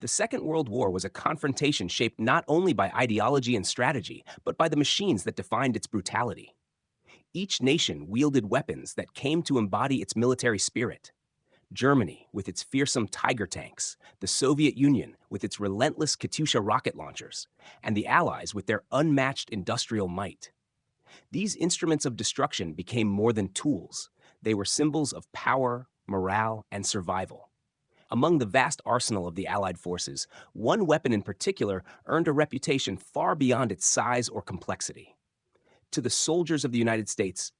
The Second World War was a confrontation shaped not only by ideology and strategy, but by the machines that defined its brutality. Each nation wielded weapons that came to embody its military spirit. Germany, with its fearsome Tiger tanks, the Soviet Union, with its relentless Katyusha rocket launchers, and the Allies with their unmatched industrial might. These instruments of destruction became more than tools. They were symbols of power, morale, and survival. Among the vast arsenal of the Allied forces, one weapon in particular earned a reputation far beyond its size or complexity. To the soldiers of the United States,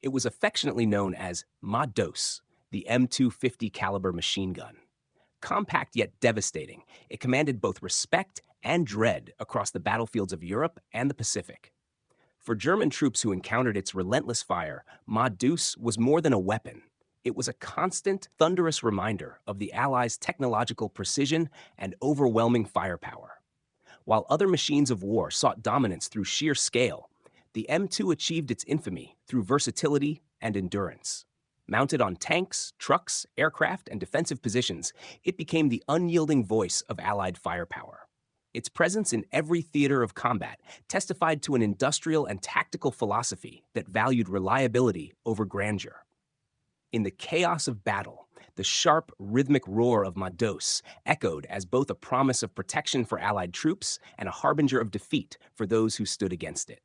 it was affectionately known as Ma Dos, the M250 caliber machine gun. Compact yet devastating, it commanded both respect and dread across the battlefields of Europe and the Pacific. For German troops who encountered its relentless fire, Ma Deuce was more than a weapon. It was a constant, thunderous reminder of the Allies' technological precision and overwhelming firepower. While other machines of war sought dominance through sheer scale, the M2 achieved its infamy through versatility and endurance. Mounted on tanks, trucks, aircraft, and defensive positions, it became the unyielding voice of Allied firepower. Its presence in every theater of combat testified to an industrial and tactical philosophy that valued reliability over grandeur. In the chaos of battle, the sharp, rhythmic roar of Mados echoed as both a promise of protection for Allied troops and a harbinger of defeat for those who stood against it.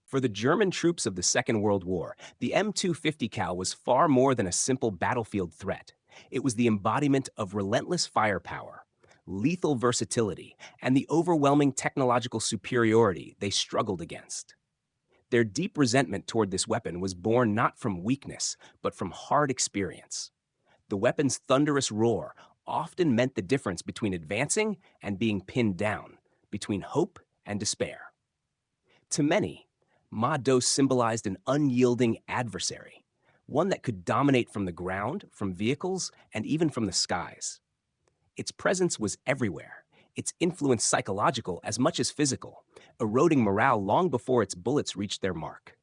For the German troops of the Second World War, the M250 cal was far more than a simple battlefield threat. It was the embodiment of relentless firepower, lethal versatility, and the overwhelming technological superiority they struggled against. Their deep resentment toward this weapon was born not from weakness, but from hard experience. The weapon's thunderous roar often meant the difference between advancing and being pinned down, between hope and despair. To many, Ma Dos symbolized an unyielding adversary, one that could dominate from the ground, from vehicles, and even from the skies. Its presence was everywhere, its influence psychological as much as physical, eroding morale long before its bullets reached their mark.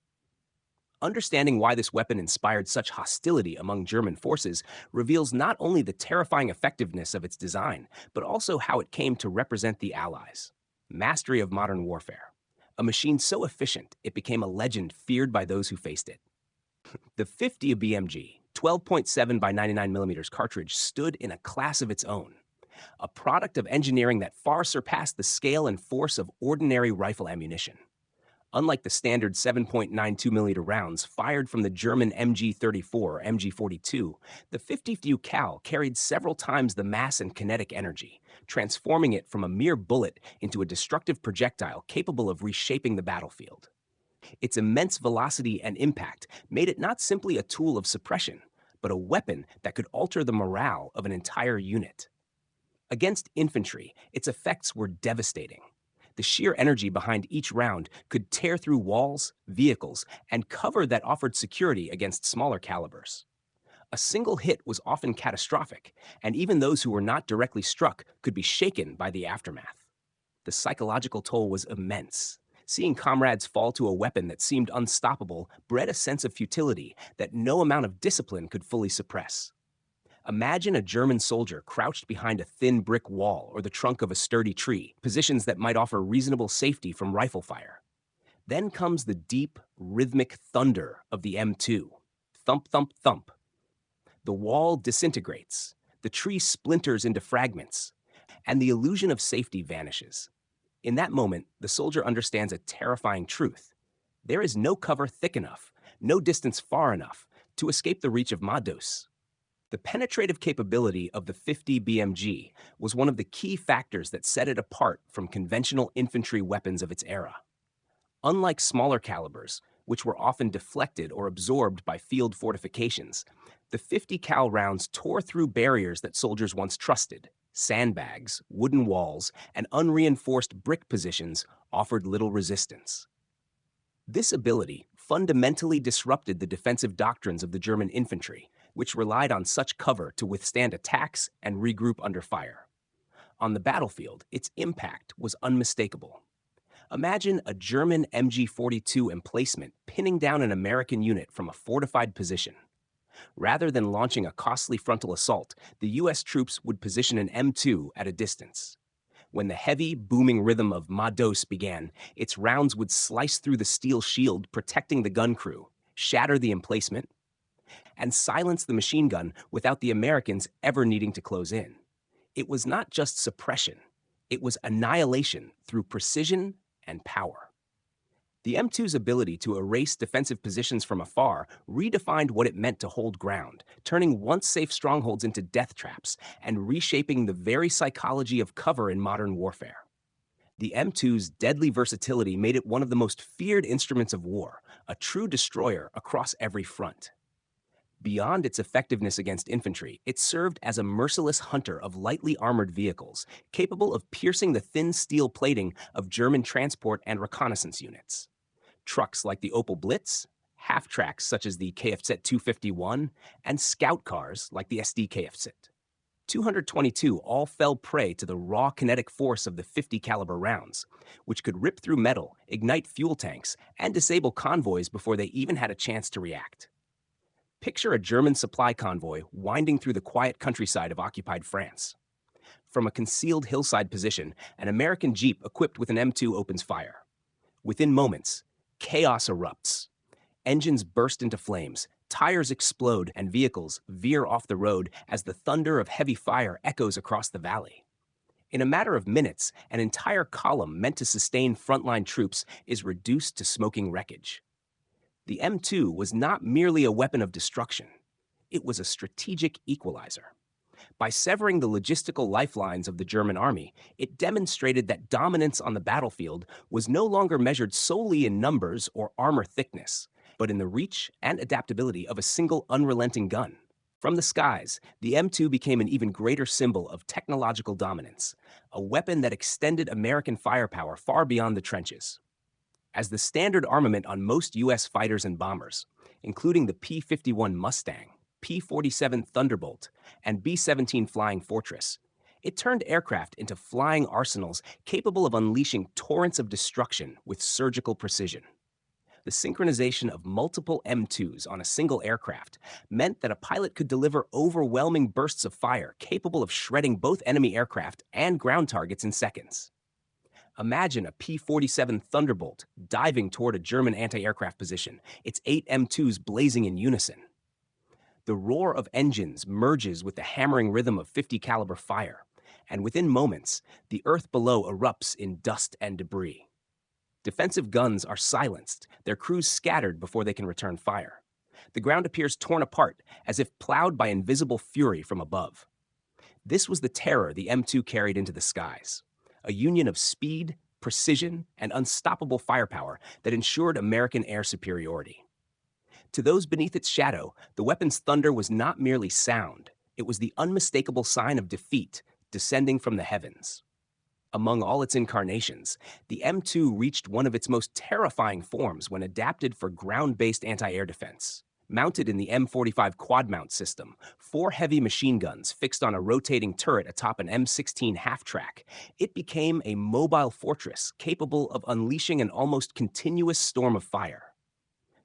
Understanding why this weapon inspired such hostility among German forces reveals not only the terrifying effectiveness of its design, but also how it came to represent the Allies. Mastery of modern warfare. A machine so efficient, it became a legend feared by those who faced it. The 50 BMG, 12.7 by 99 millimeters cartridge stood in a class of its own, a product of engineering that far surpassed the scale and force of ordinary rifle ammunition. Unlike the standard 7.92 millimeter rounds fired from the German MG-34 or MG-42, the 50 cal carried several times the mass and kinetic energy, transforming it from a mere bullet into a destructive projectile capable of reshaping the battlefield. Its immense velocity and impact made it not simply a tool of suppression, but a weapon that could alter the morale of an entire unit. Against infantry, its effects were devastating. The sheer energy behind each round could tear through walls, vehicles, and cover that offered security against smaller calibers. A single hit was often catastrophic, and even those who were not directly struck could be shaken by the aftermath. The psychological toll was immense. Seeing comrades fall to a weapon that seemed unstoppable bred a sense of futility that no amount of discipline could fully suppress. Imagine a German soldier crouched behind a thin brick wall or the trunk of a sturdy tree, positions that might offer reasonable safety from rifle fire. Then comes the deep, rhythmic thunder of the M2. Thump, thump, thump. The wall disintegrates, the tree splinters into fragments, and the illusion of safety vanishes. In that moment, the soldier understands a terrifying truth. There is no cover thick enough, no distance far enough, to escape the reach of Mados. The penetrative capability of the 50 BMG was one of the key factors that set it apart from conventional infantry weapons of its era. Unlike smaller calibers, which were often deflected or absorbed by field fortifications, the 50 cal rounds tore through barriers that soldiers once trusted. Sandbags, wooden walls, and unreinforced brick positions offered little resistance. This ability fundamentally disrupted the defensive doctrines of the German infantry, which relied on such cover to withstand attacks and regroup under fire. On the battlefield, its impact was unmistakable. Imagine a German MG-42 emplacement pinning down an American unit from a fortified position. Rather than launching a costly frontal assault, the U.S. troops would position an M2 at a distance. When the heavy, booming rhythm of Ma Dos began, its rounds would slice through the steel shield protecting the gun crew, shatter the emplacement, and silence the machine gun without the Americans ever needing to close in. It was not just suppression, it was annihilation through precision and power. The M2's ability to erase defensive positions from afar redefined what it meant to hold ground, turning once safe strongholds into death traps and reshaping the very psychology of cover in modern warfare. The M2's deadly versatility made it one of the most feared instruments of war, a true destroyer across every front. Beyond its effectiveness against infantry, it served as a merciless hunter of lightly armored vehicles, capable of piercing the thin steel plating of German transport and reconnaissance units. Trucks like the Opel Blitz, half-tracks such as the Kfz 251, and scout cars like the SD Kfz 222 all fell prey to the raw kinetic force of the 50 caliber rounds, which could rip through metal, ignite fuel tanks, and disable convoys before they even had a chance to react. Picture a German supply convoy winding through the quiet countryside of occupied France. From a concealed hillside position, an American Jeep equipped with an M2 opens fire. Within moments, chaos erupts. Engines burst into flames, tires explode, and vehicles veer off the road as the thunder of heavy fire echoes across the valley. In a matter of minutes, an entire column meant to sustain frontline troops is reduced to smoking wreckage. The M2 was not merely a weapon of destruction. It was a strategic equalizer. By severing the logistical lifelines of the German army, it demonstrated that dominance on the battlefield was no longer measured solely in numbers or armor thickness, but in the reach and adaptability of a single unrelenting gun. From the skies, the M2 became an even greater symbol of technological dominance, a weapon that extended American firepower far beyond the trenches. As the standard armament on most U.S. fighters and bombers, including the P-51 Mustang, P-47 Thunderbolt, and B-17 Flying Fortress, it turned aircraft into flying arsenals capable of unleashing torrents of destruction with surgical precision. The synchronization of multiple M2s on a single aircraft meant that a pilot could deliver overwhelming bursts of fire capable of shredding both enemy aircraft and ground targets in seconds. Imagine a P-47 Thunderbolt diving toward a German anti-aircraft position, its 8 M2s blazing in unison. The roar of engines merges with the hammering rhythm of 50 caliber fire, and within moments, the earth below erupts in dust and debris. Defensive guns are silenced, their crews scattered before they can return fire. The ground appears torn apart, as if plowed by invisible fury from above. This was the terror the M2 carried into the skies, a union of speed, precision, and unstoppable firepower that ensured American air superiority. To those beneath its shadow, the weapon's thunder was not merely sound, it was the unmistakable sign of defeat descending from the heavens. Among all its incarnations, the M2 reached one of its most terrifying forms when adapted for ground-based anti-air defense. Mounted in the M45 quad-mount system, 4 heavy machine guns fixed on a rotating turret atop an M16 half-track, it became a mobile fortress capable of unleashing an almost continuous storm of fire.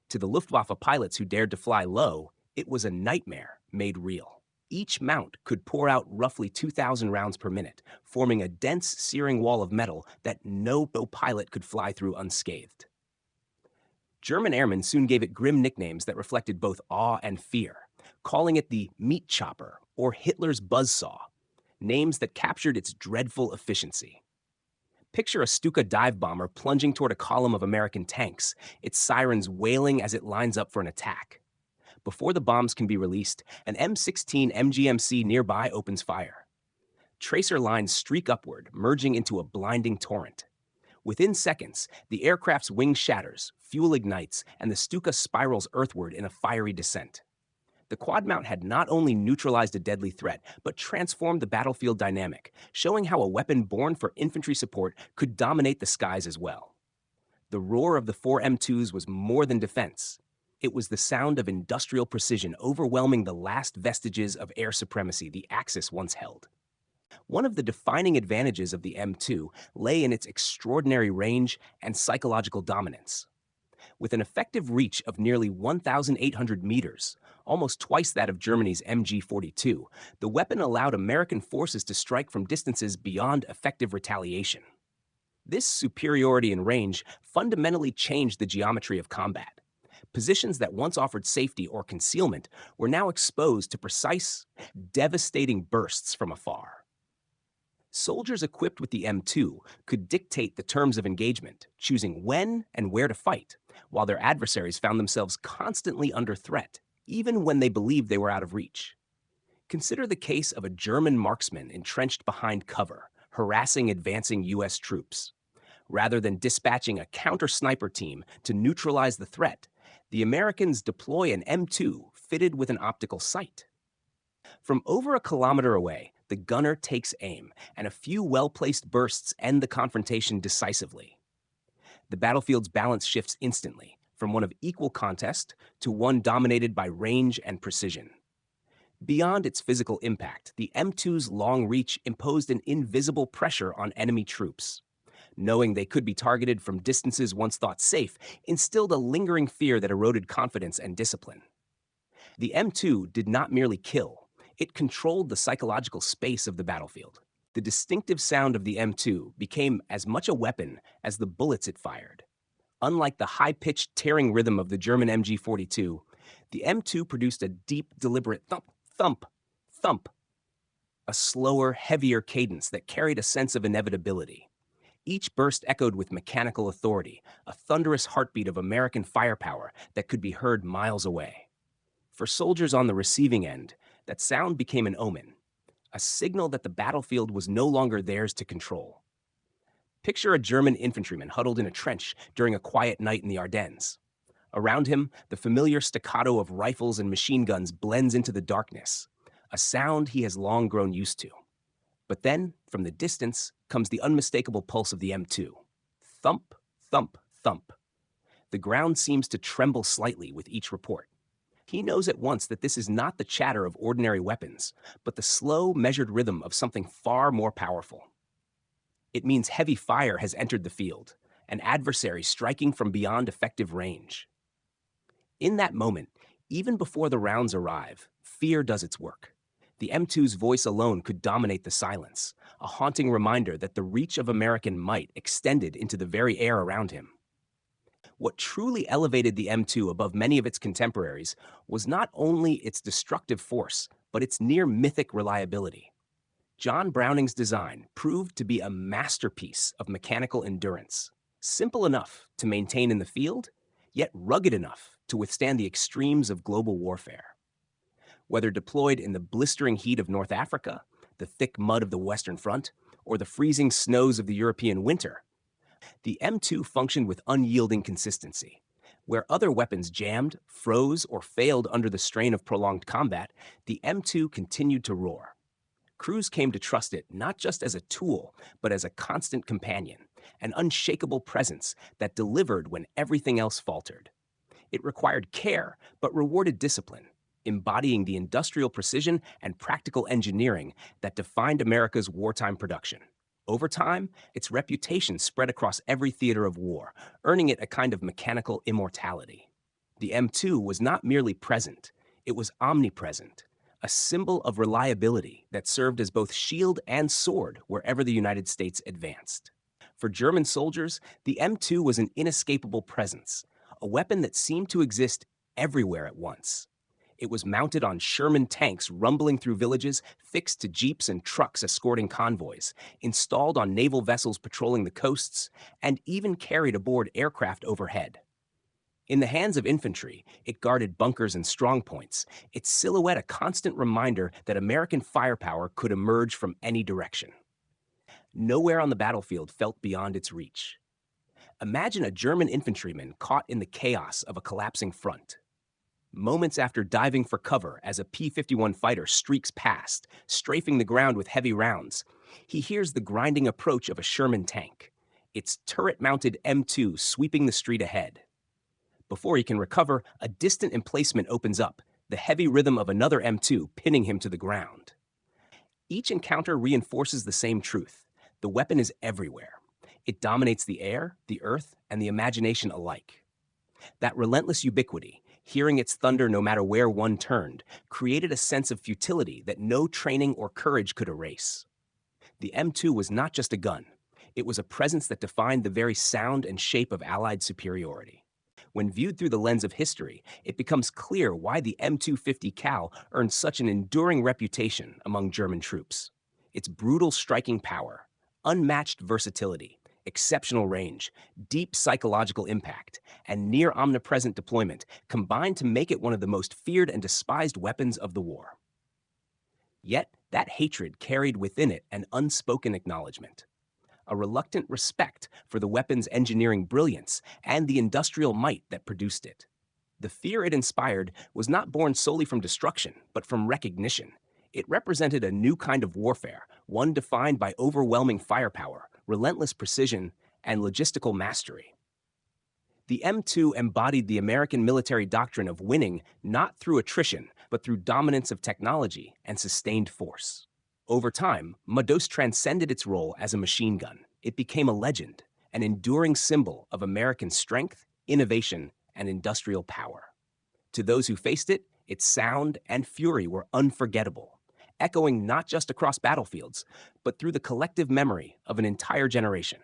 To the Luftwaffe pilots who dared to fly low, it was a nightmare made real. Each mount could pour out roughly 2,000 rounds per minute, forming a dense, searing wall of metal that no pilot could fly through unscathed. German airmen soon gave it grim nicknames that reflected both awe and fear, calling it the meat chopper or Hitler's buzzsaw, names that captured its dreadful efficiency. Picture a Stuka dive bomber plunging toward a column of American tanks, its sirens wailing as it lines up for an attack. Before the bombs can be released, an M16 MGMC nearby opens fire. Tracer lines streak upward, merging into a blinding torrent. Within seconds, the aircraft's wing shatters, fuel ignites, and the Stuka spirals earthward in a fiery descent. The quad mount had not only neutralized a deadly threat, but transformed the battlefield dynamic, showing how a weapon born for infantry support could dominate the skies as well. The roar of the 4 M2s was more than defense. It was the sound of industrial precision overwhelming the last vestiges of air supremacy the Axis once held. One of the defining advantages of the M2 lay in its extraordinary range and psychological dominance. With an effective reach of nearly 1,800 meters, almost twice that of Germany's MG-42. The weapon allowed American forces to strike from distances beyond effective retaliation. This superiority in range fundamentally changed the geometry of combat. Positions that once offered safety or concealment were now exposed to precise, devastating bursts from afar. Soldiers equipped with the M2 could dictate the terms of engagement, choosing when and where to fight, while their adversaries found themselves constantly under threat, even when they believed they were out of reach. Consider the case of a German marksman entrenched behind cover, harassing advancing U.S. troops. Rather than dispatching a counter-sniper team to neutralize the threat, the Americans deploy an M2 fitted with an optical sight. From over a kilometer away, the gunner takes aim, and a few well-placed bursts end the confrontation decisively. The battlefield's balance shifts instantly, from one of equal contest to one dominated by range and precision. Beyond its physical impact, the M2's long reach imposed an invisible pressure on enemy troops. Knowing they could be targeted from distances once thought safe instilled a lingering fear that eroded confidence and discipline. The M2 did not merely kill, it controlled the psychological space of the battlefield. The distinctive sound of the M2 became as much a weapon as the bullets it fired. Unlike the high-pitched tearing rhythm of the German MG-42, the M2 produced a deep, deliberate thump, thump, thump, a slower, heavier cadence that carried a sense of inevitability. Each burst echoed with mechanical authority, a thunderous heartbeat of American firepower that could be heard miles away. For soldiers on the receiving end, that sound became an omen, a signal that the battlefield was no longer theirs to control. Picture a German infantryman huddled in a trench during a quiet night in the Ardennes. Around him, the familiar staccato of rifles and machine guns blends into the darkness, a sound he has long grown used to. But then, from the distance, comes the unmistakable pulse of the M2. Thump, thump, thump. The ground seems to tremble slightly with each report. He knows at once that this is not the chatter of ordinary weapons, but the slow, measured rhythm of something far more powerful. It means heavy fire has entered the field, an adversary striking from beyond effective range. In that moment, even before the rounds arrive, fear does its work. The M2's voice alone could dominate the silence, a haunting reminder that the reach of American might extended into the very air around him. What truly elevated the M2 above many of its contemporaries was not only its destructive force, but its near-mythic reliability. John Browning's design proved to be a masterpiece of mechanical endurance, simple enough to maintain in the field, yet rugged enough to withstand the extremes of global warfare. Whether deployed in the blistering heat of North Africa, the thick mud of the Western Front, or the freezing snows of the European winter, the M2 functioned with unyielding consistency. Where other weapons jammed, froze, or failed under the strain of prolonged combat, the M2 continued to roar. Crews came to trust it not just as a tool, but as a constant companion, an unshakable presence that delivered when everything else faltered. It required care, but rewarded discipline, embodying the industrial precision and practical engineering that defined America's wartime production. Over time, its reputation spread across every theater of war, earning it a kind of mechanical immortality. The M2 was not merely present, it was omnipresent, a symbol of reliability that served as both shield and sword wherever the United States advanced. For German soldiers, the M2 was an inescapable presence, a weapon that seemed to exist everywhere at once. It was mounted on Sherman tanks rumbling through villages, fixed to jeeps and trucks escorting convoys, installed on naval vessels patrolling the coasts, and even carried aboard aircraft overhead. In the hands of infantry, it guarded bunkers and strongpoints, its silhouette a constant reminder that American firepower could emerge from any direction. Nowhere on the battlefield felt beyond its reach. Imagine a German infantryman caught in the chaos of a collapsing front. Moments after diving for cover as a P-51 fighter streaks past, strafing the ground with heavy rounds, he hears the grinding approach of a Sherman tank, its turret-mounted M2 sweeping the street ahead. Before he can recover, a distant emplacement opens up, the heavy rhythm of another M2 pinning him to the ground. Each encounter reinforces the same truth. The weapon is everywhere. It dominates the air, the earth, and the imagination alike. That relentless ubiquity, Hearing its thunder no matter where one turned created a sense of futility that no training or courage could erase. The M2 was not just a gun, it was a presence that defined the very sound and shape of Allied superiority. When viewed through the lens of history, it becomes clear why the M250 Cal earned such an enduring reputation among German troops. Its brutal striking power, unmatched versatility, exceptional range, deep psychological impact, and near omnipresent deployment combined to make it one of the most feared and despised weapons of the war. Yet, that hatred carried within it an unspoken acknowledgement, a reluctant respect for the weapon's engineering brilliance and the industrial might that produced it. The fear it inspired was not born solely from destruction, but from recognition. It represented a new kind of warfare, one defined by overwhelming firepower, relentless precision, and logistical mastery. The M2 embodied the American military doctrine of winning not through attrition, but through dominance of technology and sustained force. Over time, MA-DOS transcended its role as a machine gun. It became a legend, an enduring symbol of American strength, innovation, and industrial power. To those who faced it, its sound and fury were unforgettable, echoing not just across battlefields, but through the collective memory of an entire generation.